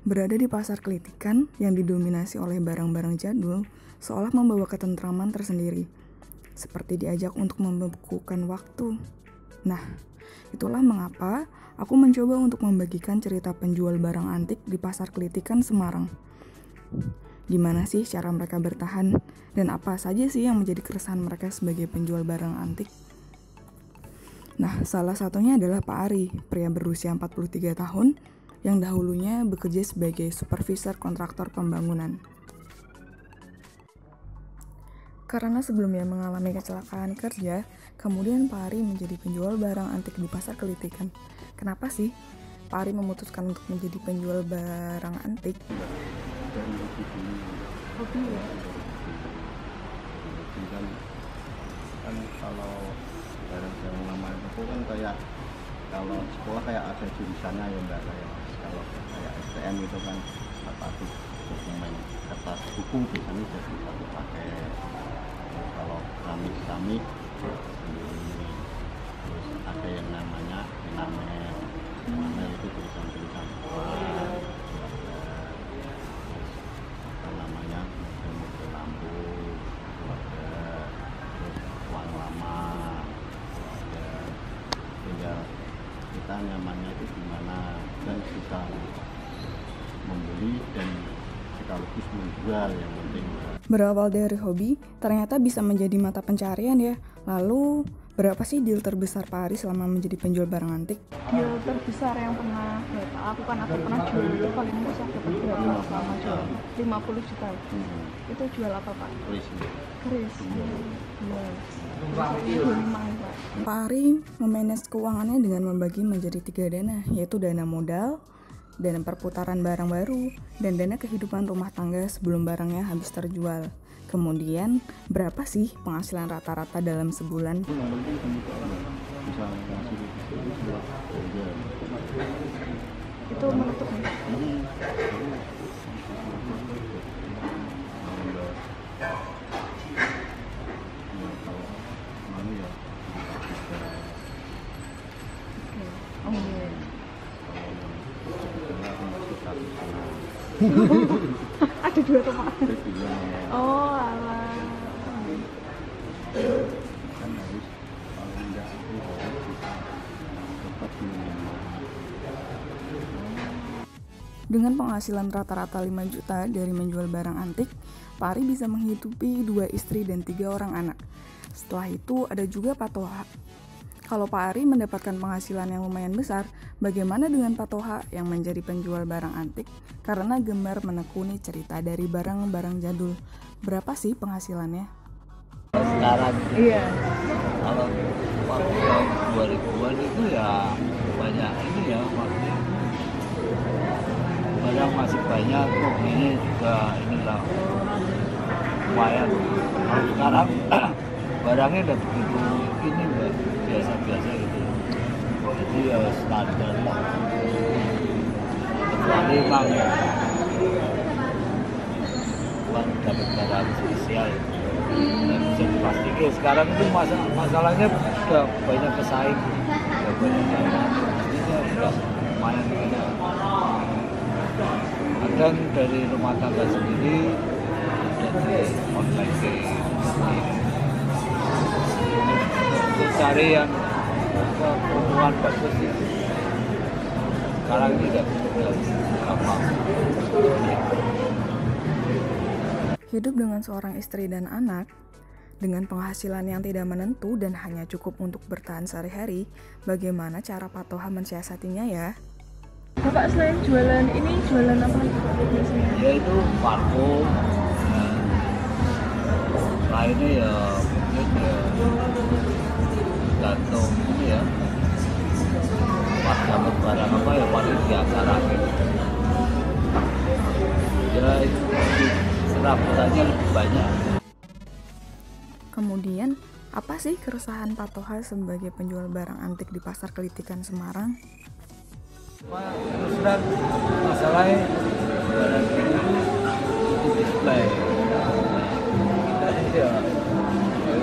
Berada di pasar Kelitikan yang didominasi oleh barang-barang jadul, seolah membawa ketentraman tersendiri, seperti diajak untuk membekukan waktu. Nah, itulah mengapa aku mencoba untuk membagikan cerita penjual barang antik di pasar Kelitikan Semarang. Gimana sih cara mereka bertahan, dan apa saja sih yang menjadi keresahan mereka sebagai penjual barang antik? Nah, salah satunya adalah Pak Ari, pria berusia 43 tahun, yang dahulunya bekerja sebagai supervisor kontraktor pembangunan. Karena sebelumnya mengalami kecelakaan kerja, kemudian Pak Ari menjadi penjual barang antik di pasar Kelitikan. Kenapa sih Pak Ari memutuskan untuk menjadi penjual barang antik? Hobi ya? Kan kalau barang-barang lama itu kan kayak kalau sekolah kayak ada jurusannya ya mbak, kalau kayak STM itu kan kertas dokumen, kertas buku biasanya jadi satu pakai. Kalau keramik terus ada yang namanya enamel itu tulisan apa namanya model lampu terus uang lama tinggal kita nyamannya itu gimana dan bisa membeli dan sekaligus menjual yang penting. Berawal dari hobi, ternyata bisa menjadi mata pencarian ya. Lalu, berapa sih deal terbesar Pak Ari selama menjadi penjual barang antik? Deal terbesar yang pernah Bapak lakukan atau pernah jual itu paling besar dapat berapa selama jual? 50 juta. Itu jual apa Pak? Keris. Pak Ari memanage keuangannya dengan membagi menjadi 3 dana, yaitu dana modal, dana perputaran barang baru, dan dana kehidupan rumah tangga sebelum barangnya habis terjual. Kemudian, berapa sih penghasilan rata-rata dalam sebulan? Itu menutup nih? Ada 2 teman. Oh, alah. Kan harus kalau enggak itu tetap minimal. Dengan penghasilan rata-rata 5 juta dari menjual barang antik, Pak Ari bisa menghidupi 2 istri dan 3 orang anak. Setelah itu ada juga Pak Toha. Kalau Pak Ari mendapatkan penghasilan yang lumayan besar, bagaimana dengan Pak Toha yang menjadi penjual barang antik karena gemar menekuni cerita dari barang-barang jadul? Berapa sih penghasilannya? Sekarang Iya. kalau waktu tahun 2000-an itu ya banyak ini ya, maksudnya barang masih banyak, kok ini juga inilah lumayan. Kalau sekarang barangnya udah begitu ini mbak, biasa-biasa gitu, jadi ya standar lah, kecuali memang dapat barang spesial dan bisa dipastikan. Sekarang itu masalahnya udah banyak pesaing, udah banyak barang, jadinya udah lumayan gitu. Kadang dari rumah tangga sendiri dari online game untuk cari yang keuntungan bagus ya. Sekarang ini udah gampang. Hidup dengan seorang istri dan anak, dengan penghasilan yang tidak menentu dan hanya cukup untuk bertahan sehari-hari, bagaimana cara Pak Toha mensiasatinya ya? Bapak selain jualan ini, jualan apa lagi biasanya? Ya itu parfum, lainnya ya mungkin ya gantung ini ya, pas dapat barang apa ya paling di acara gitu. Ya itu serabutannya lebih banyak. Kemudian, apa sih keresahan Pak Toha sebagai penjual barang antik di pasar Kelitikan Semarang? Terus terang masalahnya barang ini itu display. Kita sih ya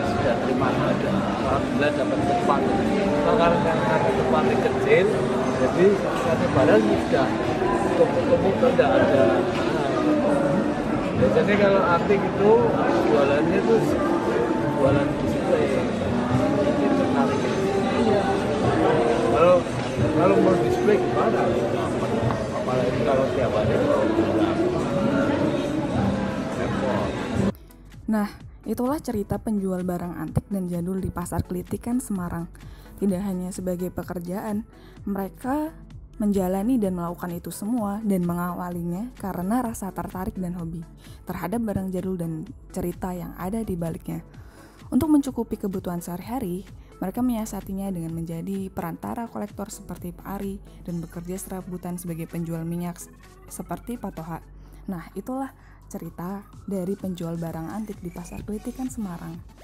sudah terima saja. Alhamdulillah dapat tempat. Karena tempatnya kecil, jadi satu barang sudah toko-toko kan nggak ada. Biasanya kalau antik itu jualannya tuh jualan display. Ini tertarik. Iya. Kalau mau display gimana? Apalagi kalau tiap hari Nah, itulah cerita penjual barang antik dan jadul di Pasar Kelitikan, Semarang. Tidak hanya sebagai pekerjaan, mereka menjalani dan melakukan itu semua dan mengawalinya karena rasa tertarik dan hobi terhadap barang jadul dan cerita yang ada di baliknya. Untuk mencukupi kebutuhan sehari-hari, mereka menyiasatinya dengan menjadi perantara kolektor seperti Pak Ari dan bekerja serabutan sebagai penjual minyak seperti Pak Toha. Nah, itulah cerita dari penjual barang antik di Pasar Kelitikan, Semarang.